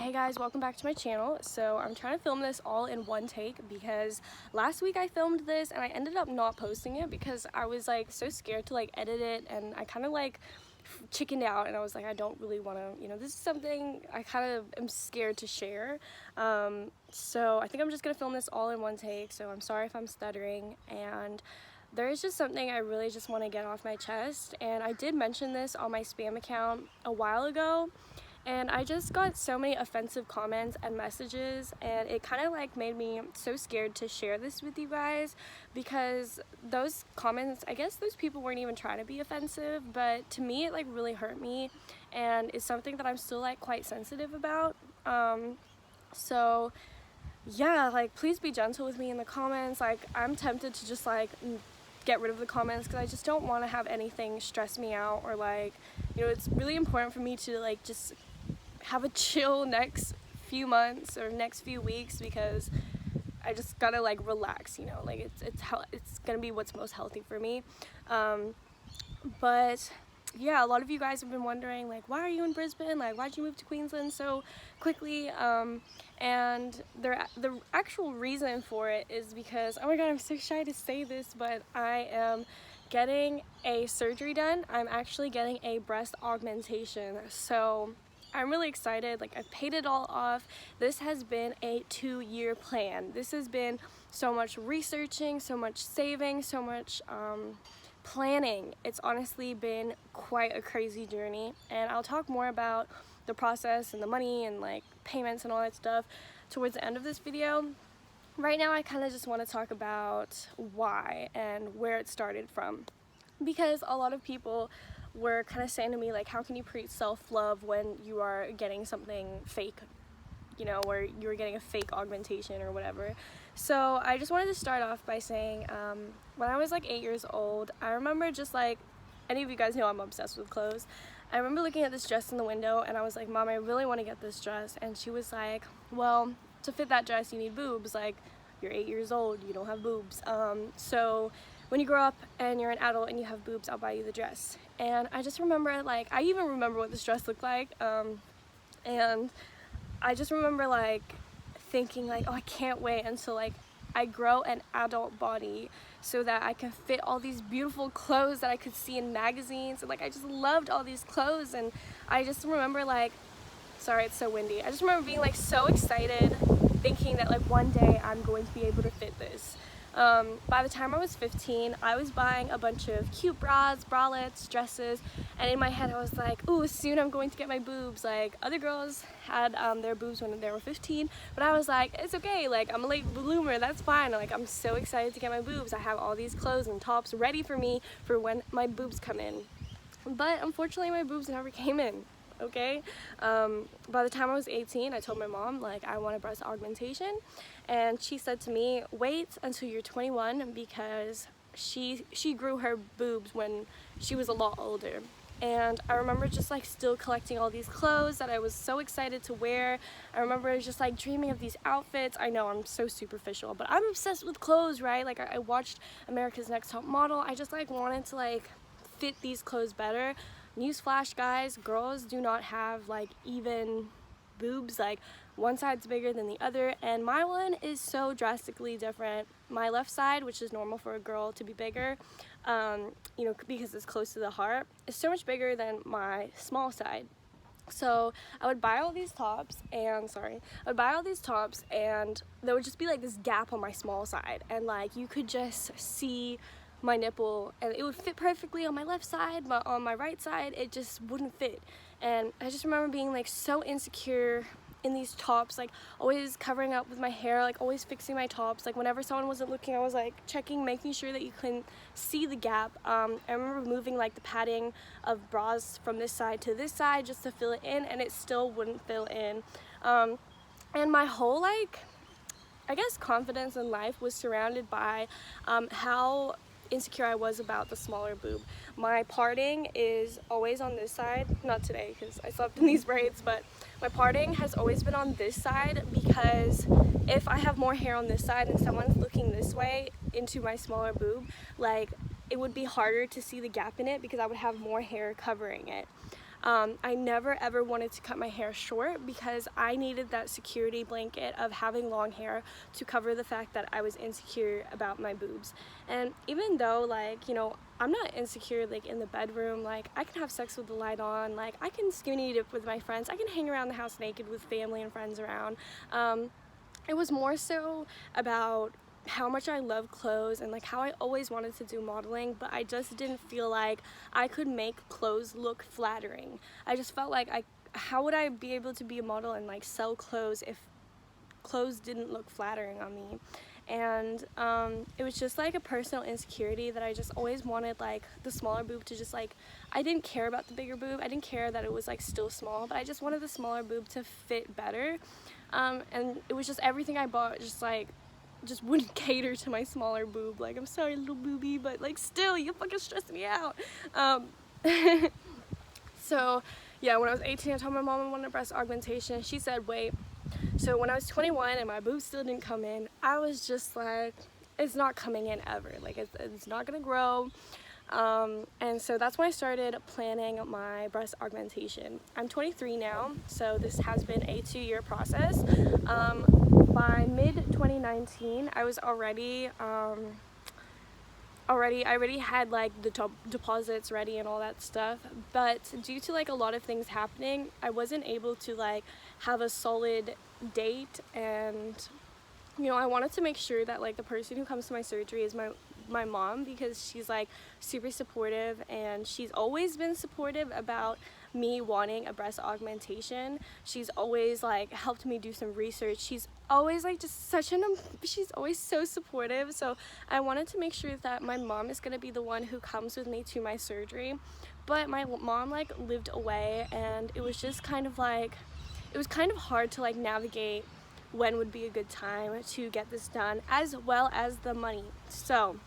Hey guys, welcome back to my channel. So I'm trying to film this all in one take because last week I filmed this and I ended up not posting it because I was like so scared to like edit it, and I kind of like chickened out, and I was like, I don't really want to, this is something I kind of am scared to share. So I think I'm just gonna film this all in one take, so I'm sorry if I'm stuttering. And there is just something I really just want to get off my chest, and I did mention this on my spam account a while ago, and I just got so many offensive comments and messages, and it kind of like made me so scared to share this with you guys, because those comments, I guess those people weren't even trying to be offensive, but to me it like really hurt me, and it's something that I'm still like quite sensitive about. So yeah, like please be gentle with me in the comments. Like I'm tempted to just like get rid of the comments because I just don't want to have anything stress me out, or like, it's really important for me to like just have a chill next few months or next few weeks, because I just gotta like relax, like it's gonna be what's most healthy for me. But yeah, a lot of you guys have been wondering like, why are you in Brisbane, like why'd you move to Queensland so quickly, and the actual reason for it is because, oh my god, I'm so shy to say this, but I am getting a surgery done. I'm actually getting a breast augmentation, so I'm really excited. Like, I've paid it all off. This has been a 2-year plan. This has been so much researching, so much saving, so much planning. It's honestly been quite a crazy journey, and I'll talk more about the process and the money and like payments and all that stuff towards the end of this video. Right now I kind of just want to talk about why and where it started from, because a lot of people were kind of saying to me like, how can you preach self-love when you are getting something fake, or you're getting a fake augmentation or whatever. So I just wanted to start off by saying, when I was like 8 years old, I remember, just like any of you guys know, I'm obsessed with clothes. I remember looking at this dress in the window and I was like, Mom, I really want to get this dress. And she was like, well, to fit that dress you need boobs. Like, you're 8 years old, you don't have boobs. So when you grow up and you're an adult and you have boobs, I'll buy you the dress. And I just remember, like, I even remember what this dress looked like, and I just remember like thinking like, oh, I can't wait until like I grow an adult body so that I can fit all these beautiful clothes that I could see in magazines. And like, I just loved all these clothes, and I just remember like, sorry, it's so windy. I just remember being like so excited, thinking that like one day I'm going to be able to fit this. By the time I was 15, I was buying a bunch of cute bras, bralettes, dresses, and in my head I was like, ooh, soon I'm going to get my boobs. Like, other girls had their boobs when they were 15, but I was like, it's okay, like I'm a late bloomer, that's fine. Like, I'm so excited to get my boobs. I have all these clothes and tops ready for me for when my boobs come in. But unfortunately my boobs never came in. Okay, by the time I was 18, I told my mom like I want a breast augmentation, and she said to me, wait until you're 21, because she grew her boobs when she was a lot older. And I remember just like still collecting all these clothes that I was so excited to wear. I remember just like dreaming of these outfits. I know I'm so superficial, but I'm obsessed with clothes, right? Like, I watched America's Next Top Model. I just like wanted to like fit these clothes better. Newsflash, guys, girls do not have like even boobs. Like, one side's bigger than the other, and my one is so drastically different. My left side, which is normal for a girl to be bigger, because it's close to the heart, is so much bigger than my small side. So I would buy all these tops, and there would just be like this gap on my small side, and like you could just see my nipple, and it would fit perfectly on my left side, but on my right side it just wouldn't fit. And I just remember being like so insecure in these tops, like always covering up with my hair, like always fixing my tops. Like, whenever someone wasn't looking, I was like checking, making sure that you couldn't see the gap. I remember moving like the padding of bras from this side to this side just to fill it in, and it still wouldn't fill in. And my whole like, I guess, confidence in life was surrounded by how insecure I was about the smaller boob. My parting is always on this side, not today because I slept in these braids, but my parting has always been on this side, because if I have more hair on this side and someone's looking this way into my smaller boob, like, it would be harder to see the gap in it because I would have more hair covering it. I never ever wanted to cut my hair short because I needed that security blanket of having long hair to cover the fact that I was insecure about my boobs. And even though, like, you know, I'm not insecure like in the bedroom, like I can have sex with the light on, like I can skinny dip with my friends, I can hang around the house naked with family and friends around. It was more so about how much I love clothes and like how I always wanted to do modeling, but I just didn't feel like I could make clothes look flattering. I just felt like how would I be able to be a model and like sell clothes if clothes didn't look flattering on me? And it was just like a personal insecurity that I just always wanted like the smaller boob to just like, I didn't care about the bigger boob, I didn't care that it was like still small, but I just wanted the smaller boob to fit better. And it was just everything I bought just wouldn't cater to my smaller boob. Like, I'm sorry, little boobie, but like still, you fucking stress me out. So yeah, when I was 18, I told my mom I wanted a breast augmentation. She said wait. So when I was 21 and my boobs still didn't come in, I was just like, it's not coming in ever, like it's not gonna grow. And so that's when I started planning my breast augmentation. I'm 23 now, so this has been a 2-year process. By mid-2019, I already had like the deposits ready and all that stuff, but due to like a lot of things happening, I wasn't able to like have a solid date. And you know, I wanted to make sure that like the person who comes to my surgery is my mom, because she's like super supportive and she's always been supportive about me wanting a breast augmentation. She's always like helped me do some research. She's always like just she's always so supportive. So I wanted to make sure that my mom is gonna be the one who comes with me to my surgery. But my mom like lived away, and it was just kind of like, it was kind of hard to like navigate when would be a good time to get this done, as well as the money. So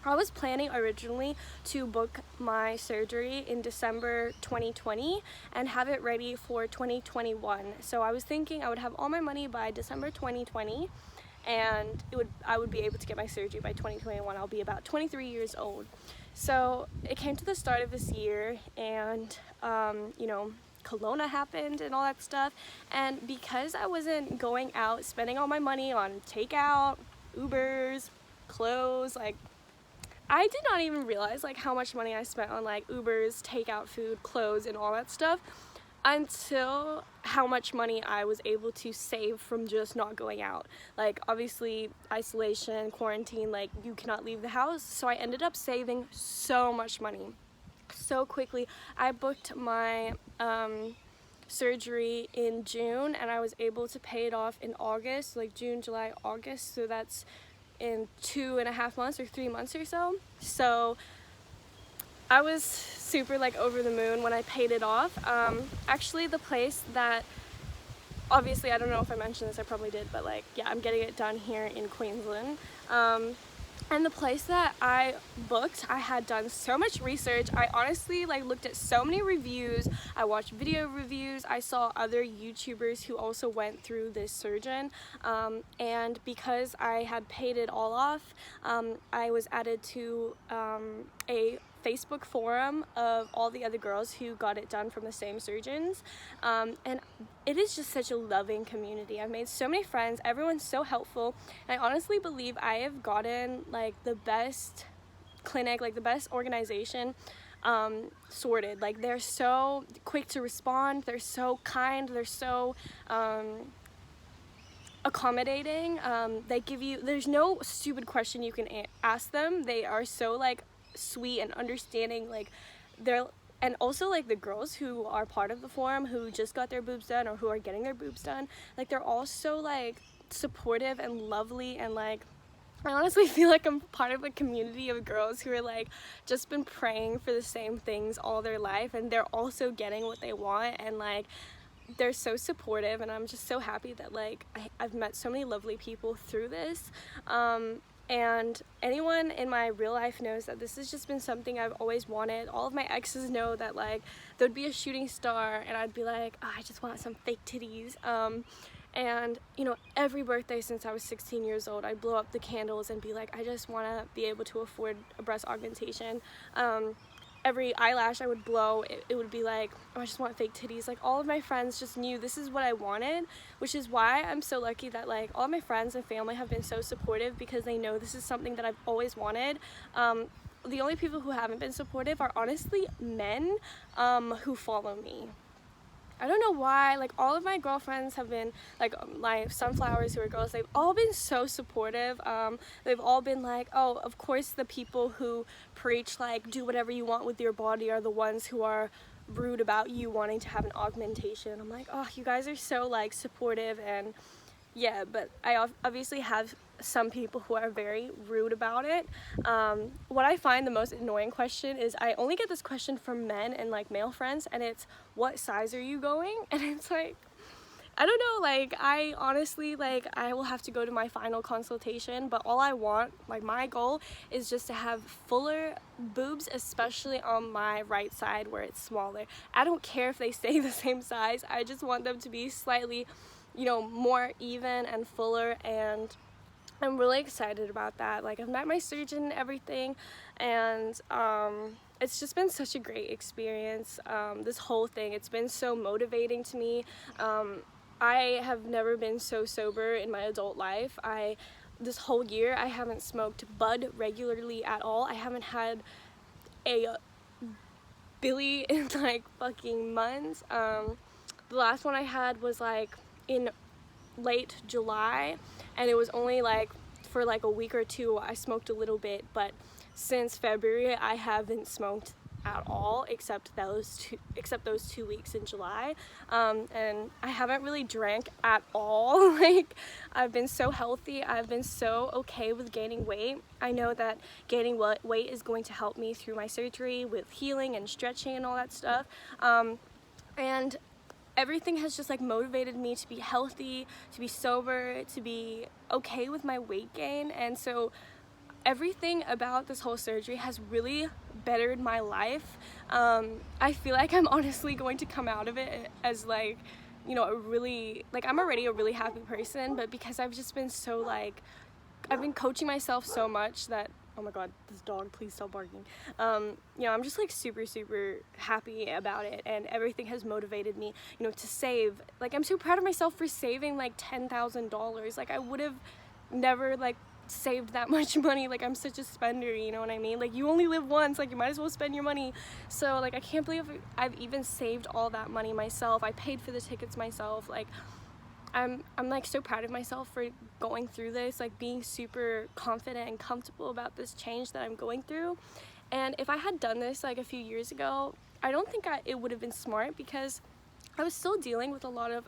I was planning originally to book my surgery in December 2020 and have it ready for 2021. So I was thinking I would have all my money by December 2020, and I would be able to get my surgery by 2021. I'll be about 23 years old. So it came to the start of this year, and you know, Kelowna happened and all that stuff, and because I wasn't going out spending all my money on takeout, Ubers, clothes, like I did not even realize like how much money I spent on like Ubers, takeout food, clothes, and all that stuff, until how much money I was able to save from just not going out. Like obviously isolation, quarantine, like you cannot leave the house, so I ended up saving so much money so quickly. I booked my surgery in June, and I was able to pay it off in August, like June, July, August, so that's in 2.5 months or 3 months or so. So I was super like over the moon when I paid it off. Actually, the place that, obviously I don't know if I mentioned this, I probably did, but like yeah, I'm getting it done here in Queensland. And the place that I booked, I had done so much research. I honestly like looked at so many reviews. I watched video reviews. I saw other YouTubers who also went through this surgeon. And because I had paid it all off, I was added to a Facebook forum of all the other girls who got it done from the same surgeons. And it is just such a loving community. I've made so many friends. Everyone's so helpful. And I honestly believe I have gotten like the best clinic, like the best organization sorted. Like they're so quick to respond. They're so kind. They're so accommodating. They give you, there's no stupid question you can ask them. They are so like sweet and understanding. Like they're, and also like the girls who are part of the forum who just got their boobs done or who are getting their boobs done, like they're all so like supportive and lovely. And like I honestly feel like I'm part of a community of girls who are like just been praying for the same things all their life, and they're also getting what they want, and like they're so supportive. And I'm just so happy that like I've met so many lovely people through this. And anyone in my real life knows that this has just been something I've always wanted. All of my exes know that like there'd be a shooting star and I'd be like, oh, I just want some fake titties. And you know, every birthday since I was 16 years old, I'd blow up the candles and be like, I just want to be able to afford a breast augmentation. every eyelash I would blow, it would be like, oh, I just want fake titties. Like, all of my friends just knew this is what I wanted, which is why I'm so lucky that like all of my friends and family have been so supportive, because they know this is something that I've always wanted. The only people who haven't been supportive are honestly men who follow me. I don't know why, like all of my girlfriends have been, like my sunflowers who are girls, they've all been so supportive. They've all been like, oh, of course the people who preach like do whatever you want with your body are the ones who are rude about you wanting to have an augmentation. I'm like, oh, you guys are so like supportive. And yeah, but I obviously have some people who are very rude about it. What I find the most annoying question is, I only get this question from men and like male friends, and it's, what size are you going? And it's like, I don't know, like I honestly, like I will have to go to my final consultation, but all I want, like my goal is just to have fuller boobs, especially on my right side where it's smaller. I don't care if they stay the same size, I just want them to be slightly, you know, more even and fuller, and I'm really excited about that. Like, I've met my surgeon and everything, and it's just been such a great experience. This whole thing, it's been so motivating to me. I have never been so sober in my adult life. This whole year I haven't smoked bud regularly at all. I haven't had a billy in like fucking months. The last one I had was like in late July, and it was only like for like a week or two I smoked a little bit, but since February I haven't smoked at all except those 2 weeks in July, and I haven't really drank at all. Like, I've been so healthy, I've been so okay with gaining weight. I know that gaining weight is going to help me through my surgery with healing and stretching and all that stuff, and everything has just like motivated me to be healthy, to be sober, to be okay with my weight gain. And so everything about this whole surgery has really bettered my life. I feel like I'm honestly going to come out of it as like, you know, I'm already a really happy person, but because I've just been so like, I've been coaching myself so much that, oh my god, this dog, please stop barking. You know, I'm just like super happy about it, and everything has motivated me, you know, to save. Like, I'm so proud of myself for saving like $10,000. Like, I would have never like saved that much money. Like, I'm such a spender, you know what I mean? Like, you only live once, like you might as well spend your money. So like, I can't believe I've even saved all that money myself. I paid for the tickets myself. Like, I'm like so proud of myself for going through this, like being super confident and comfortable about this change that I'm going through. And if I had done this like a few years ago, I don't think it would have been smart, because I was still dealing with a lot of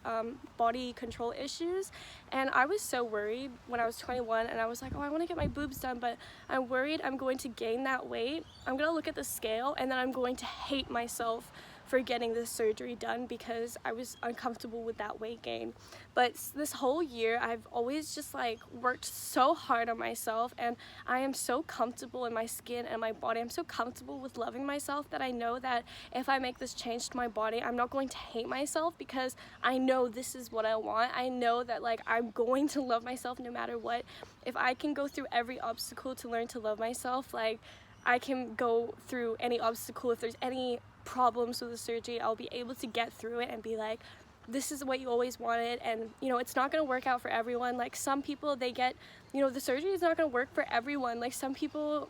body control issues, and I was so worried when I was 21, and I was like, oh, I want to get my boobs done, but I'm worried I'm going to gain that weight. I'm going to look at the scale, and then I'm going to hate myself for getting this surgery done because I was uncomfortable with that weight gain. But this whole year I've always just like worked so hard on myself, and I am so comfortable in my skin and my body. I'm so comfortable with loving myself that I know that if I make this change to my body, I'm not going to hate myself, because I know this is what I want. I know that like I'm going to love myself no matter what. If I can go through every obstacle to learn to love myself, like I can go through any obstacle. If there's any problems with the surgery, I'll be able to get through it and be like, this is what you always wanted. And you know, it's not going to work out for everyone. Like, some people, they get, you know, the surgery is not going to work for everyone. Like, some people,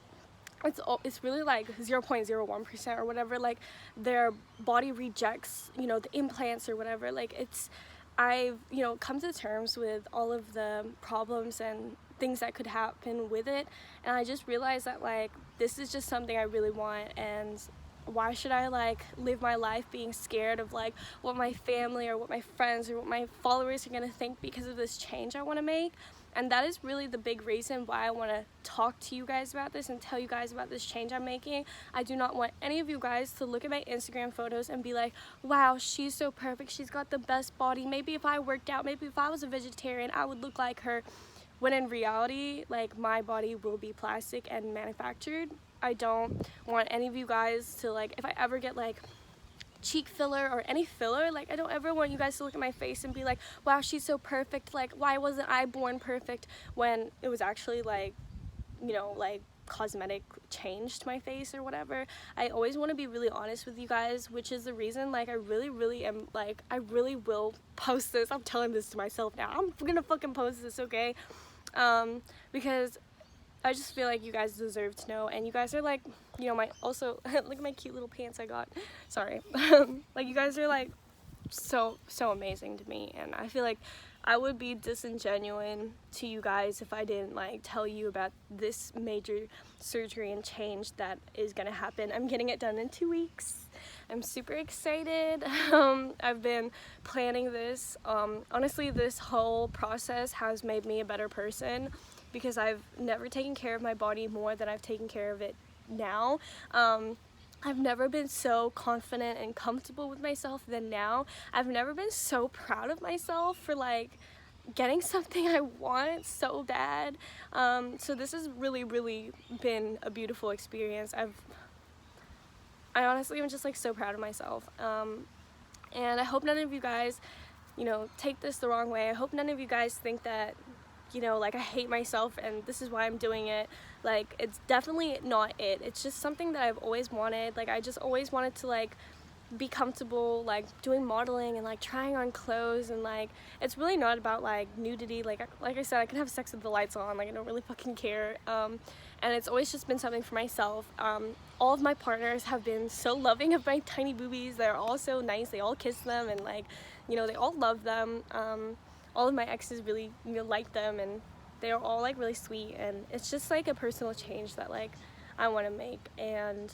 it's really like 0.01% or whatever, like their body rejects, you know, the implants or whatever. Like, I've, you know, come to terms with all of the problems and things that could happen with it, and I just realized that like this is just something I really want, and why should I like live my life being scared of like what my family or what my friends or what my followers are gonna think because of this change I want to make. And that is really the big reason why I want to talk to you guys about this and tell you guys about this change I'm making. I do not want any of you guys to look at my Instagram photos and be like, wow, she's so perfect, she's got the best body, maybe if I worked out, maybe if I was a vegetarian, I would look like her. When in reality, like, my body will be plastic and manufactured. I don't want any of you guys to like, if I ever get like cheek filler or any filler, like I don't ever want you guys to look at my face and be like, wow, she's so perfect, like why wasn't I born perfect, when it was actually like, you know, like cosmetic change to my face or whatever. I always want to be really honest with you guys, which is the reason like I really am like, I really will post this. I'm telling this to myself now. I'm gonna fucking post this, okay? Because I just feel like you guys deserve to know, and you guys are like, you know, my, also, look at my cute little pants I got, sorry. Like, you guys are like so amazing to me, and I feel like I would be disingenuous to you guys if I didn't like tell you about this major surgery and change that is gonna happen. I'm getting it done in 2 weeks. I'm super excited. I've been planning this. Honestly, this whole process has made me a better person because I've never taken care of my body more than I've taken care of it now. I've never been so confident and comfortable with myself than now. I've never been so proud of myself for like getting something I want so bad. So this has really been a beautiful experience. I honestly am just like so proud of myself. And I hope none of you guys, you know, take this the wrong way. I hope none of you guys think that, you know, like I hate myself and this is why I'm doing it. Like, it's definitely not it. It's just something that I've always wanted. Like, I just always wanted to like be comfortable like doing modeling and like trying on clothes, and like it's really not about like nudity. Like I said, I can have sex with the lights on, like I don't really fucking care. And it's always just been something for myself. All of my partners have been so loving of my tiny boobies. They're all so nice. They all kiss them, and like, you know, they all love them. All of my exes really, you know, like them, and they're all like really sweet, and it's just like a personal change that like I want to make, and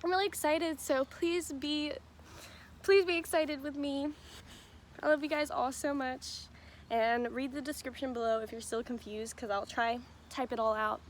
I'm really excited. So please be excited with me. I love you guys all so much, and read the description below if you're still confused, because I'll try type it all out.